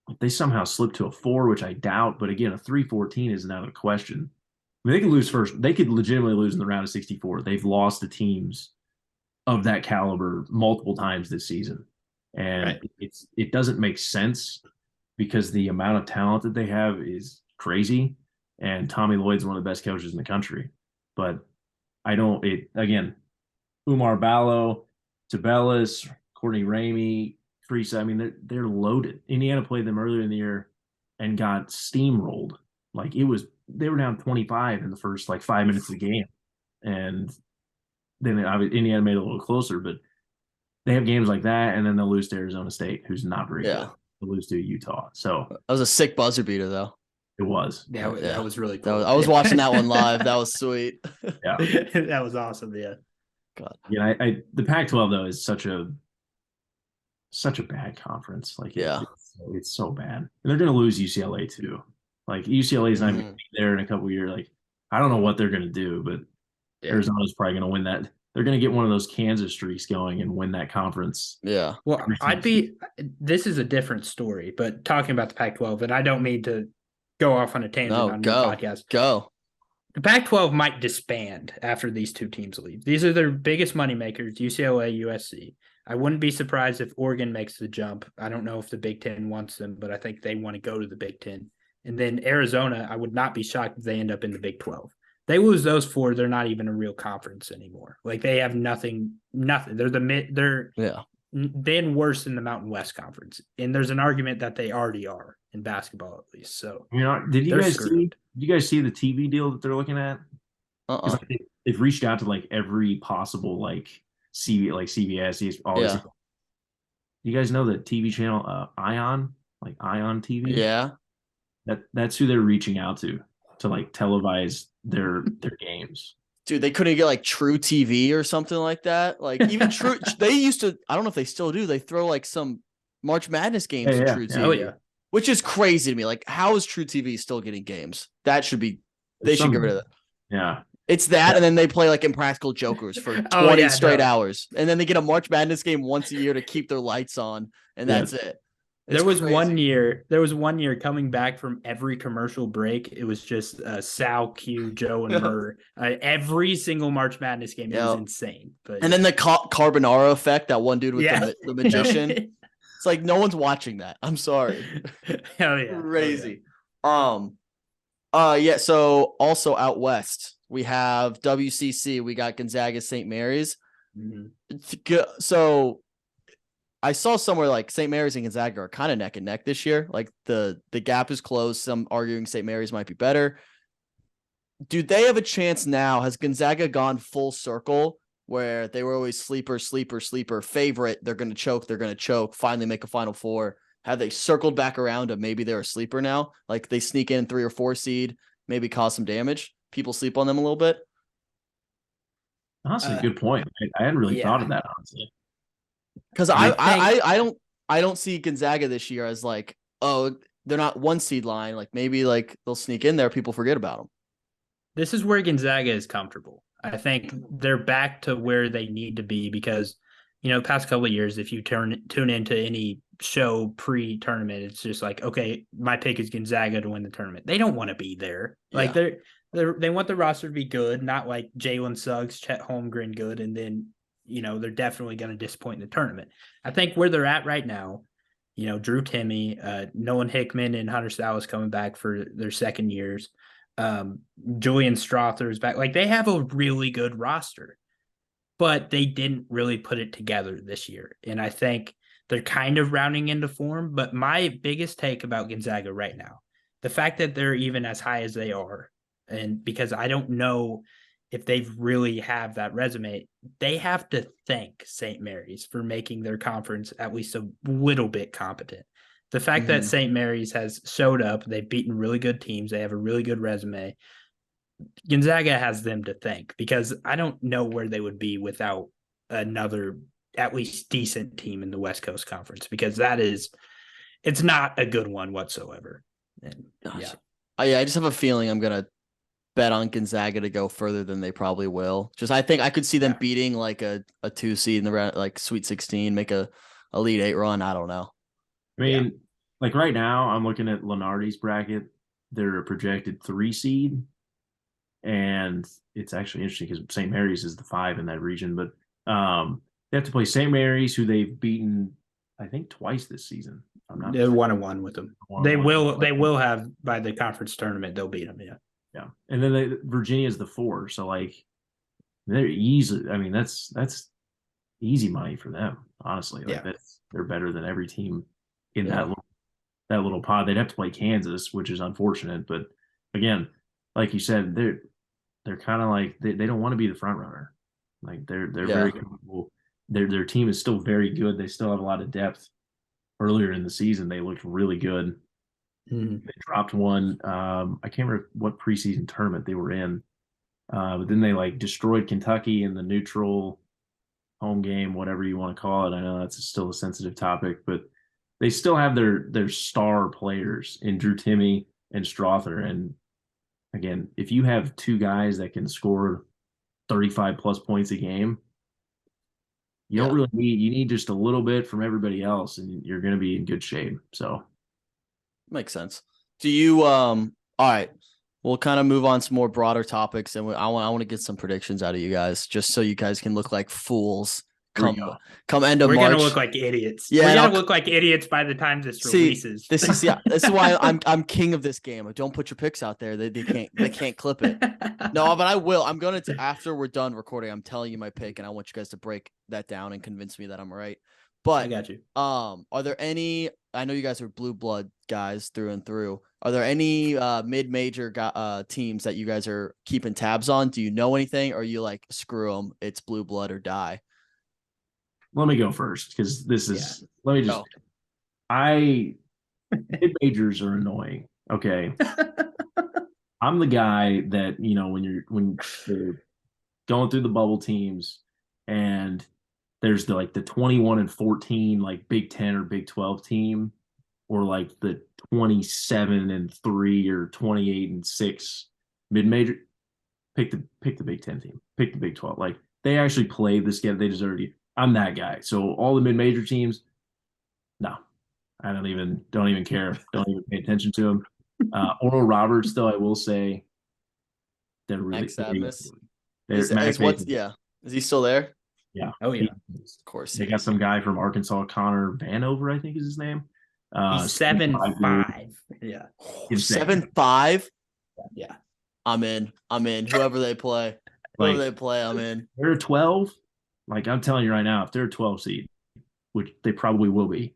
Speaker 3: if they somehow slip to a 4, which I doubt, but again, a 3-14 isn't out of the question. I mean, they could lose first. They could legitimately lose in the round of 64. They've lost to teams of that caliber multiple times this season. And it doesn't make sense because the amount of talent that they have is crazy. And Tommy Lloyd's one of the best coaches in the country. But again, Umar Ballo, Tabellis, Courtney Ramey, Teresa, I mean, they're loaded. Indiana played them earlier in the year and got steamrolled. Like they were down 25 in the first 5 minutes of the game. And then Indiana made it a little closer, but they have games like that, and then they'll lose to Arizona State, who's not very good. They'll lose to Utah. So
Speaker 1: that was a sick buzzer beater, though.
Speaker 3: It was.
Speaker 2: Yeah, that was really cool.
Speaker 1: I was watching that one live. That was sweet.
Speaker 3: Yeah,
Speaker 2: that was awesome. Yeah.
Speaker 1: God.
Speaker 3: Yeah, the Pac-12 though is such a bad conference. It's so bad, and they're going to lose UCLA too. Like UCLA is not going to be there in a couple of years. Like I don't know what they're going to do, but Arizona's probably going to win that. They're going to get one of those Kansas streaks going and win that conference.
Speaker 1: Yeah.
Speaker 2: Well, this is a different story, but talking about the Pac-12, and I don't mean to go off on a tangent on your podcast.
Speaker 1: Go.
Speaker 2: The Pac-12 might disband after these two teams leave. These are their biggest moneymakers, UCLA, USC. I wouldn't be surprised if Oregon makes the jump. I don't know if the Big Ten wants them, but I think they want to go to the Big Ten. And then Arizona, I would not be shocked if they end up in the Big 12. They lose those 4, they're not even a real conference anymore. Like they have nothing. They're then worse than the Mountain West Conference. And there's an argument that they already are in basketball, at least. So
Speaker 3: did you guys see the TV deal that they're looking at? They've reached out to every possible CBS, all this. You guys know the TV channel Ion, Ion TV?
Speaker 1: Yeah.
Speaker 3: That's who they're reaching out to televise their games.
Speaker 1: Dude, they couldn't get True TV or something like that. Even True, they used to. I don't know if they still do. They throw some March Madness games to True TV.
Speaker 2: Oh yeah,
Speaker 1: which is crazy to me. How is True TV still getting games? That should be. They should get rid of that.
Speaker 3: Yeah,
Speaker 1: it's that, and then they play Impractical Jokers for 20 straight hours, and then they get a March Madness game once a year to keep their lights on, and that's it.
Speaker 2: There was one year coming back from every commercial break. It was just Sal, Q, Joe, and Murr. Every single March Madness game. It was insane.
Speaker 1: And then the Carbonara effect, that one dude with the magician. It's no one's watching that. I'm sorry.
Speaker 2: Hell yeah.
Speaker 1: Crazy. So also out west, we have WCC. We got Gonzaga, St. Mary's.
Speaker 2: Mm-hmm.
Speaker 1: So I saw somewhere like St. Mary's and Gonzaga are kind of neck and neck this year. Like the gap is closed. Some arguing St. Mary's might be better. Do they have a chance now? Has Gonzaga gone full circle where they were always sleeper favorite? They're going to choke, finally make a Final Four. Have they circled back around to maybe they're a sleeper now? Like they sneak in 3 or 4 seed, maybe cause some damage. People sleep on them a little bit.
Speaker 3: Honestly, good point. I hadn't really thought of that, honestly.
Speaker 1: Because I don't see Gonzaga this year as like, oh, they're not 1 seed line. Like maybe like they'll sneak in there. People forget about them.
Speaker 2: This is where Gonzaga is comfortable. I think they're back to where they need to be because, past couple of years, if you tune into any show pre-tournament, it's just like, okay, my pick is Gonzaga to win the tournament. They don't want to be there. Like they want the roster to be good, not like Jalen Suggs, Chet Holmgren good, and then they're definitely going to disappoint in the tournament. I think where they're at right now, Drew Timme, Nolan Hickman, and Hunter Sallis coming back for their second years. Julian Strother is back. Like they have a really good roster, but they didn't really put it together this year. And I think they're kind of rounding into form. But my biggest take about Gonzaga right now, the fact that they're even as high as they are, and because I don't know if they really have that resume, they have to thank St. Mary's for making their conference at least a little bit competent. The fact that St. Mary's has showed up, they've beaten really good teams, they have a really good resume. Gonzaga has them to thank because I don't know where they would be without another at least decent team in the West Coast Conference because it's not a good one whatsoever. And,
Speaker 1: I just have a feeling I'm going to bet on Gonzaga to go further than they probably will. Just I think I could see them beating like a 2 seed in the round, like Sweet 16, make a Elite 8 run. I don't know.
Speaker 3: I mean, like right now, I'm looking at Lenardi's bracket. They're a projected 3 seed, and it's actually interesting because St. Mary's is the 5 in that region. But they have to play St. Mary's, who they've beaten, I think, twice this season.
Speaker 2: They're 1-1 with them. They will have by the conference tournament. They'll beat them.
Speaker 3: Yeah, and then Virginia is the 4, so like they're easy. I mean, that's easy money for them, honestly. Like they're better than every team in that little pod. They'd have to play Kansas, which is unfortunate, but again, like you said, they're kind of like they don't want to be the front runner. Like they're very comfortable. Their team is still very good. They still have a lot of depth. Earlier in the season, they looked really good. They dropped one. I can't remember what preseason tournament they were in, but then they like destroyed Kentucky in the neutral home game, whatever you want to call it. I know that's still a sensitive topic, but they still have their star players in Drew Timme and Strother. And again, if you have 2 guys that can score 35 plus points a game, you don't really need just a little bit from everybody else, and you're going to be in good shape. So.
Speaker 1: Makes sense. Do you all right, we'll kind of move on to more broader topics, and I want to get some predictions out of you guys just so you guys can look like fools come end of March.
Speaker 2: We're gonna look like idiots. We're gonna look like idiots by the time this releases.
Speaker 1: This is why I'm king of this game. Don't put your picks out there. They can't clip it. No, but I will. I'm gonna after we're done recording, I'm telling you my pick, and I want you guys to break that down and convince me that I'm right. But
Speaker 2: I got you.
Speaker 1: Are there any? I know you guys are blue blood guys through and through. Are there any mid-major teams that you guys are keeping tabs on? Do you know anything, or are you like screw them? It's blue blood or die.
Speaker 3: Let me go first because this is. Let me just. Mid majors are annoying. Okay, I'm the guy that when you're going through the bubble teams and there's the 21-14 like Big 10 or Big 12 team, or like the 27-3 or 28-6 mid-major. Pick the Big 10 team. Pick the Big 12. Like they actually play this game. They deserve it. I'm that guy. So all the mid-major teams, no, I don't even care. Don't even pay attention to them. Oral Roberts, though, I will say they're really
Speaker 1: Max Is he still there?
Speaker 3: Yeah.
Speaker 2: Oh yeah.
Speaker 1: Of course.
Speaker 3: They got some guy from Arkansas, Connor Vanover, I think is his name.
Speaker 2: He's 7'5". Yeah.
Speaker 1: 7'5".
Speaker 2: Yeah.
Speaker 1: I'm in. Whoever they play. I'm in.
Speaker 3: They're 12. Like I'm telling you right now, if they're a 12 seed, which they probably will be.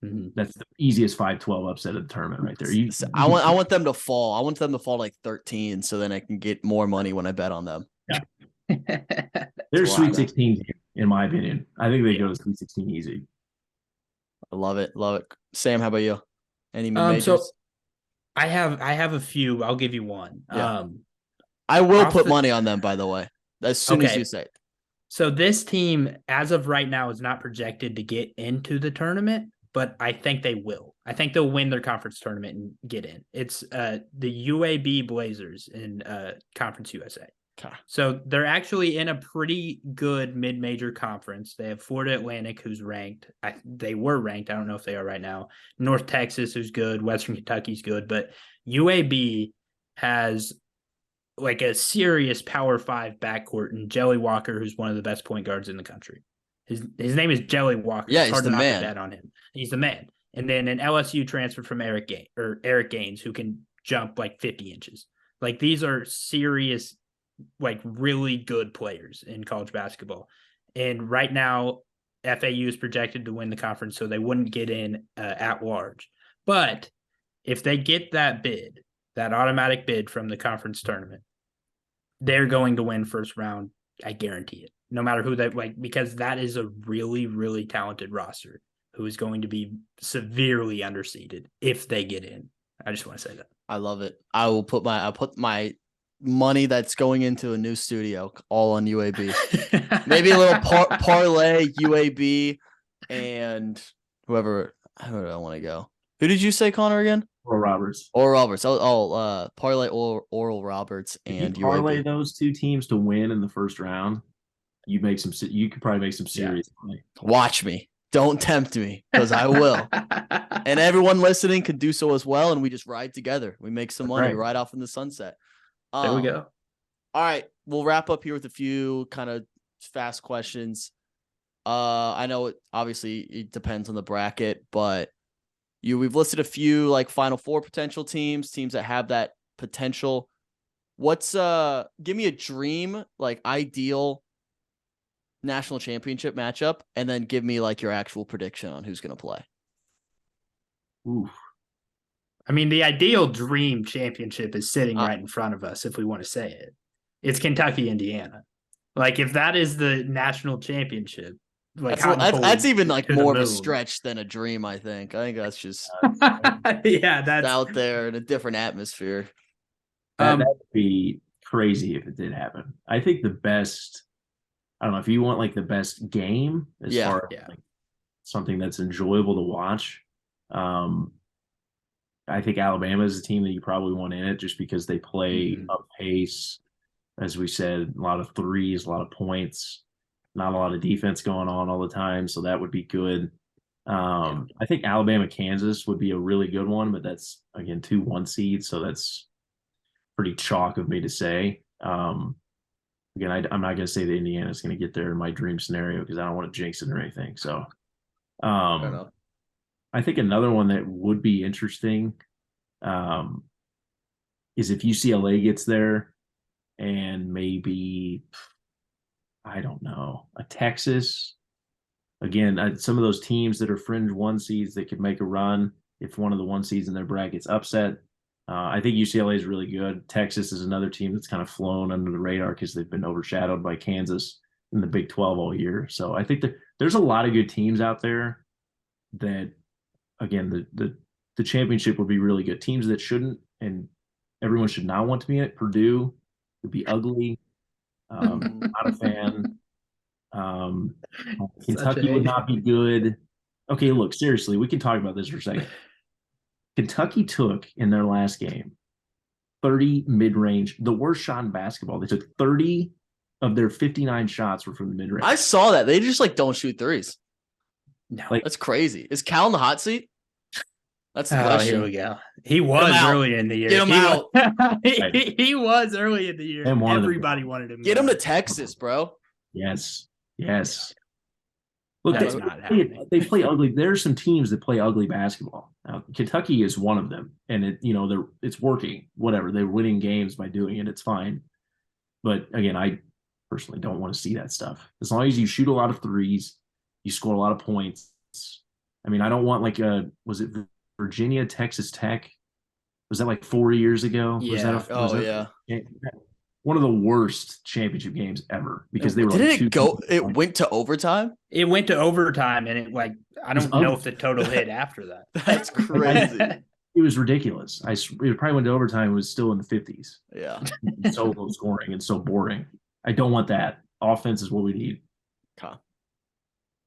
Speaker 2: Mm-hmm.
Speaker 3: That's the easiest 5-12 upset of the tournament right there.
Speaker 1: I want them to fall. I want them to fall like 13, so then I can get more money when I bet on them.
Speaker 3: They're Sweet 16, in my opinion. I think they go to Sweet 16 easy.
Speaker 1: I love it. Love it. Sam, how about you? Any majors?
Speaker 2: So I have a few. I'll give you one.
Speaker 1: Yeah. I will put money on them, by the way, as soon as you say it.
Speaker 2: So this team, as of right now, is not projected to get into the tournament, but I think they will. I think they'll win their conference tournament and get in. It's the UAB Blazers in Conference USA.
Speaker 1: Okay.
Speaker 2: So they're actually in a pretty good mid-major conference. They have Florida Atlantic, who's ranked. They were ranked. I don't know if they are right now. North Texas, who's good. Western Kentucky's good. But UAB has like a serious Power 5 backcourt, and Jelly Walker, who's one of the best point guards in the country. His name is Jelly Walker.
Speaker 1: Yeah,
Speaker 2: it's hard
Speaker 1: he's the
Speaker 2: to
Speaker 1: man.
Speaker 2: bet on him. He's the man. And then an LSU transfer from Eric Gaines, who can jump like 50 inches. Like these are serious, like really good players in college basketball. And right now, FAU is projected to win the conference, so they wouldn't get in at large. But if they get that bid, that automatic bid from the conference tournament, they're going to win first round. I guarantee it. No matter who they like, because that is a really, really talented roster who is going to be severely underseeded if they get in. I just want to say that.
Speaker 1: I love it. I'll put my money that's going into a new studio all on UAB. Maybe a little parlay UAB and whoever. I don't know. I want to go. Who did you say, Connor, again?
Speaker 3: Oral Roberts.
Speaker 1: Parlay Oral Roberts and
Speaker 3: if you parlay
Speaker 1: UAB.
Speaker 3: those two teams to win in the first round, you could probably make some serious money.
Speaker 1: Watch me. Don't tempt me, because I will. And everyone listening could do so as well, and we just ride together. We make some money right off in the sunset.
Speaker 2: There we go.
Speaker 1: All right, we'll wrap up here with a few kind of fast questions. I know obviously it depends on the bracket, but we've listed a few like Final Four potential teams that have that potential. Give me a dream, like ideal national championship matchup, and then give me like your actual prediction on who's going to play.
Speaker 3: Oof.
Speaker 2: I mean, the ideal dream championship is sitting right in front of us, if we want to say it. It's Kentucky, Indiana. Like, if that is the national championship, like
Speaker 1: that's even like more of a stretch than a dream, I think. I think that's just that's out there in a different atmosphere.
Speaker 3: That would be crazy if it did happen. I think the best, I don't know, if you want like the best game as far as like something that's enjoyable to watch, I think Alabama is a team that you probably want in it just because they play up pace. As we said, a lot of threes, a lot of points, not a lot of defense going on all the time. So that would be good. I think Alabama, Kansas would be a really good one, but that's again 2 1 seeds. So that's pretty chalk of me to say. Again, I'm not going to say that Indiana is going to get there in my dream scenario because I don't want to jinx it or anything. So I think another one that would be interesting is if UCLA gets there and maybe, I don't know, a Texas. Again, some of those teams that are fringe 1 seeds that could make a run if one of the 1 seeds in their bracket's upset. I think UCLA is really good. Texas is another team that's kind of flown under the radar because they've been overshadowed by Kansas in the Big 12 all year. So I think that there's a lot of good teams out there that, again, the championship would be really good. Teams that shouldn't and everyone should not want to be in it. Purdue would be ugly. Not a fan. Kentucky would not be good. Okay, look, seriously, we can talk about this for a second. Kentucky took in their last game 30 mid-range, the worst shot in basketball. They took 30 of their 59 shots were from the mid-range.
Speaker 1: I saw that. They just like don't shoot threes.
Speaker 2: No,
Speaker 1: that's crazy. Is Cal in the hot seat? That's the question.
Speaker 2: Here we go. He was early in the year.
Speaker 1: Get him out.
Speaker 2: He was early in the year. Everybody wanted him.
Speaker 1: Get him to Texas, bro.
Speaker 3: Yes. Look, they play ugly. There are some teams that play ugly basketball. Now, Kentucky is one of them, and it's working. Whatever, they're winning games by doing it. It's fine. But again, I personally don't want to see that stuff. As long as you shoot a lot of threes, You score a lot of points. I mean, I don't want like was it Virginia, Texas Tech? Was that like 4 years ago?
Speaker 2: Yeah.
Speaker 3: One of the worst championship games ever because they were
Speaker 1: Didn't
Speaker 3: like
Speaker 1: it go? It went to overtime.
Speaker 2: It went to overtime, and I don't know if the total hit after that.
Speaker 1: That's crazy.
Speaker 3: It was ridiculous. It probably went to overtime. It was still in the 50s.
Speaker 1: Yeah.
Speaker 3: So low scoring and so boring. I don't want that. Offense is what we need.
Speaker 1: Okay.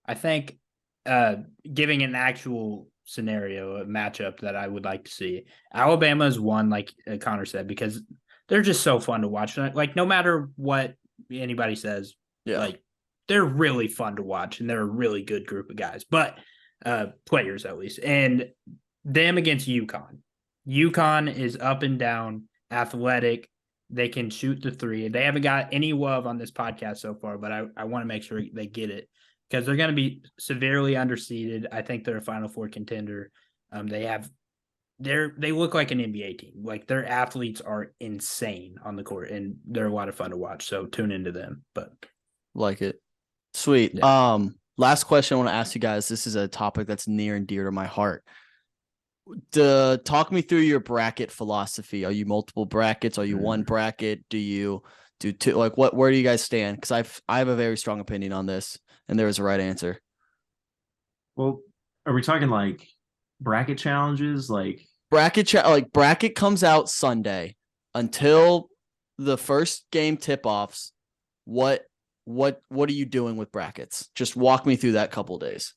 Speaker 2: I think giving an actual scenario, a matchup that I would like to see. Alabama is one, like Connor said, because they're just so fun to watch. Like, no matter what anybody says, like, they're really fun to watch, and they're a really good group of guys, but players at least. And them against UConn. UConn is up and down, athletic. They can shoot the three. They haven't got any love on this podcast so far, but I want to make sure they get it because they're going to be severely underseeded. I think they're a Final Four contender. They look like an NBA team. Like, their athletes are insane on the court, and they're a lot of fun to watch. So tune into them. But
Speaker 1: like it. Sweet. Yeah. Last question I want to ask you guys. This is a topic that's near and dear to my heart. Talk me through your bracket philosophy. Are you multiple brackets? Are you one bracket? Do you do two? Like, where do you guys stand? Because I have a very strong opinion on this, and there is a right answer.
Speaker 3: Well, are we talking like bracket challenges? Like
Speaker 1: bracket comes out Sunday until the first game tip-offs. What are you doing with brackets? Just walk me through that couple days.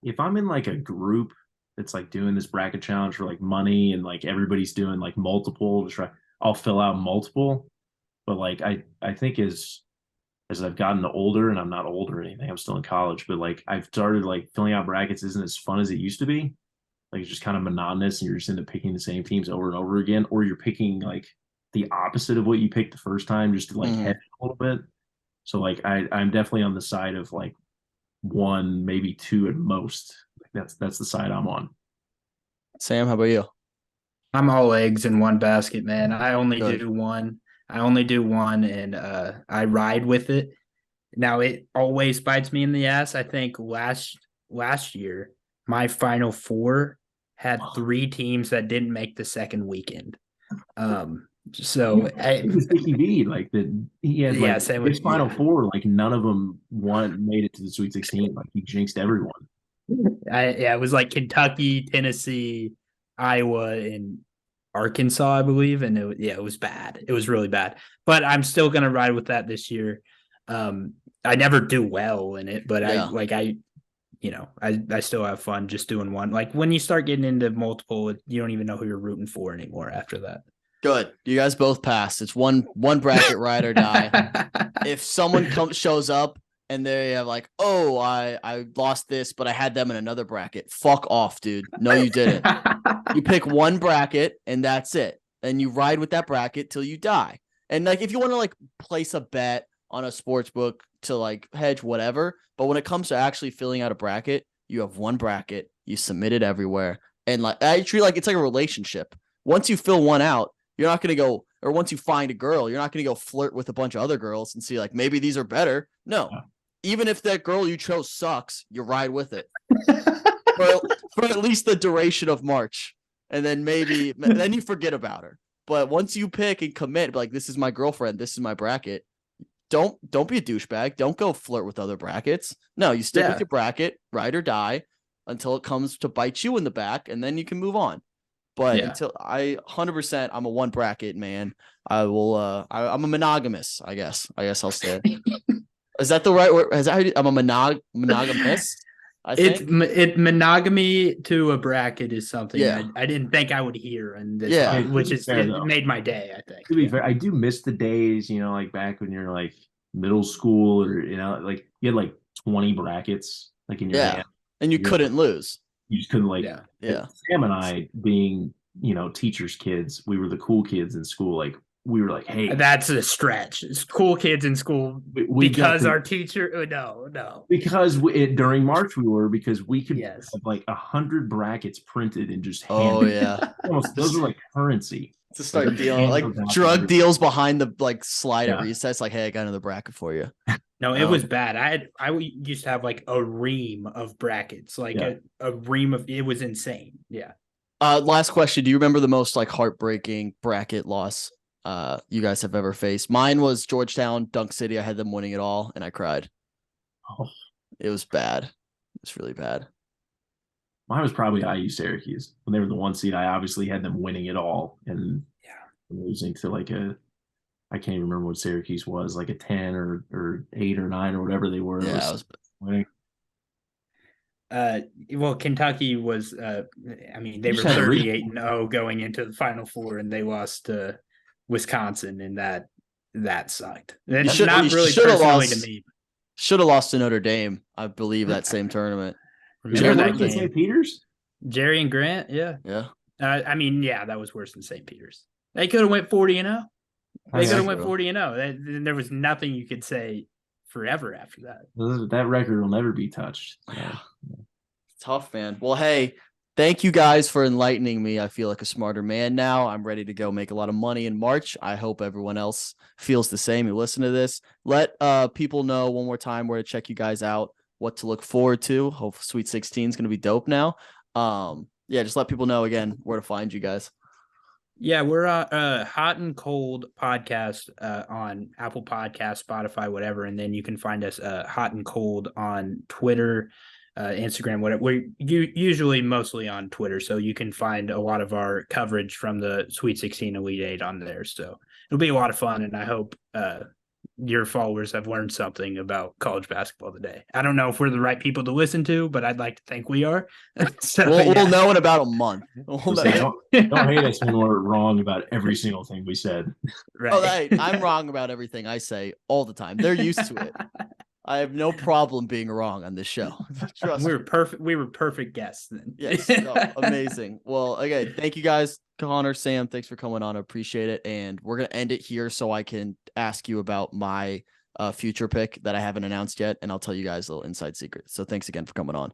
Speaker 3: If I'm in like a group that's like doing this bracket challenge for like money and like everybody's doing like multiple, I'll fill out multiple. But like I think as I've gotten older, and I'm not old or anything, I'm still in college, but like I've started like filling out brackets isn't as fun as it used to be. Like, it's just kind of monotonous, and you're just into picking the same teams over and over again, or you're picking like the opposite of what you picked the first time, just to like head a little bit. So like I'm definitely on the side of like one, maybe two at most. That's the side I'm on.
Speaker 1: Sam, how about you?
Speaker 2: I'm all eggs in one basket, man. I only do one, and I ride with it. Now, it always bites me in the ass. I think last year, my Final Four had 3 teams that didn't make the second weekend. So
Speaker 3: it was Dickie V, like that. He had like his Final Four, like none of them made it to the Sweet 16. Like, he jinxed everyone.
Speaker 2: It was like Kentucky, Tennessee, Iowa, and Arkansas, I believe, and it was bad. It was really bad. But I'm still gonna ride with that this year. I never do well in it, but I still have fun just doing one. Like, when you start getting into multiple, you don't even know who you're rooting for anymore after that.
Speaker 1: Good. You guys both passed. It's one bracket, ride or die. If someone shows up and they have like, oh, I lost this, but I had them in another bracket. Fuck off, dude. No, you didn't. You pick one bracket and that's it. And you ride with that bracket till you die. And like, if you want to like place a bet on a sports book to like hedge, whatever. But when it comes to actually filling out a bracket, you have one bracket, you submit it everywhere. And like, I treat like it's like a relationship. Once you fill one out, you're not going to go, or once you find a girl, you're not going to go flirt with a bunch of other girls and see like, maybe these are better. No. Yeah. Even if that girl you chose sucks, you ride with it for at least the duration of March. And then then you forget about her. But once you pick and commit, like, this is my girlfriend, this is my bracket, don't be a douchebag. Don't go flirt with other brackets. No, you stick with your bracket, ride or die, until it comes to bite you in the back, and then you can move on. But until 100%, I'm a one bracket man. I will. I'm a monogamous. I guess I'll say. Is that the right word? I'm a monogamist.
Speaker 2: Monogamy to a bracket is something I didn't think I would hear, and this which is it made my day. I think.
Speaker 3: To be fair, I do miss the days, like back when you're like middle school, or like you had like 20 brackets like in your hand,
Speaker 1: and you couldn't lose.
Speaker 3: You just couldn't Sam and I, being teachers' kids, we were the cool kids in school. Like, we were like, hey,
Speaker 2: that's a stretch. It's cool kids in school because our teacher. No.
Speaker 3: Because during March because we could have like 100 brackets printed and just those are like currency.
Speaker 1: To start dealing like drug deals behind the like slide at recess. Like, hey, I got another bracket for you.
Speaker 2: No, it was bad. I used to have like a ream of brackets, like a ream of. It was insane. Yeah.
Speaker 1: Last question. Do you remember the most like heartbreaking bracket loss you guys have ever faced? Mine was Georgetown, Dunk City. I had them winning it all, and I cried.
Speaker 3: Oh.
Speaker 1: It was bad. It was really bad.
Speaker 3: Mine was probably IU Syracuse. When they were the 1 seed, I obviously had them winning it all and losing to like I can't even remember what Syracuse was, like a 10 or 8 or 9 or whatever they were.
Speaker 1: Yeah, it was
Speaker 3: winning.
Speaker 2: Well, Kentucky was I mean, they were 38-0 going into the Final Four, and they lost to Wisconsin, and that sucked. That's not really personally to me.
Speaker 1: Should have lost to Notre Dame, I believe, that same tournament.
Speaker 2: Remember that game?
Speaker 3: St. Peter's?
Speaker 2: Jerry and Grant, yeah. I mean, yeah, that was worse than St. Peter's. They could have went 40-0. They could have went 40-0. There was nothing you could say forever after that.
Speaker 3: That record will never be touched.
Speaker 1: Yeah. Tough, man. Well, hey, thank you guys for enlightening me. I feel like a smarter man now. I'm ready to go make a lot of money in March. I hope everyone else feels the same who listen to this. Let people know one more time where to check you guys out, what to look forward to. Hope Sweet 16 is going to be dope now. Just let people know again where to find you guys.
Speaker 2: Yeah, we're Hot and Cold podcast on Apple Podcasts, Spotify, whatever. And then you can find us Hot and Cold on Twitter, Instagram, whatever. We're usually mostly on Twitter, so you can find a lot of our coverage from the Sweet 16 Elite 8 on there. So it'll be a lot of fun, and I hope your followers have learned something about college basketball today. I don't know if we're the right people to listen to, but I'd like to think we are. So,
Speaker 1: we'll know in about a month.
Speaker 3: Don't hate us when we're wrong about every single thing we said.
Speaker 2: Right.
Speaker 1: I'm wrong about everything I say all the time. They're used to it. I have no problem being wrong on this show. Trust
Speaker 2: we were perfect. We were perfect guests then.
Speaker 1: Yes. Amazing. Well, again, thank you guys, Connor, Sam. Thanks for coming on. I appreciate it. And we're going to end it here so I can ask you about my future pick that I haven't announced yet. And I'll tell you guys a little inside secret. So thanks again for coming on.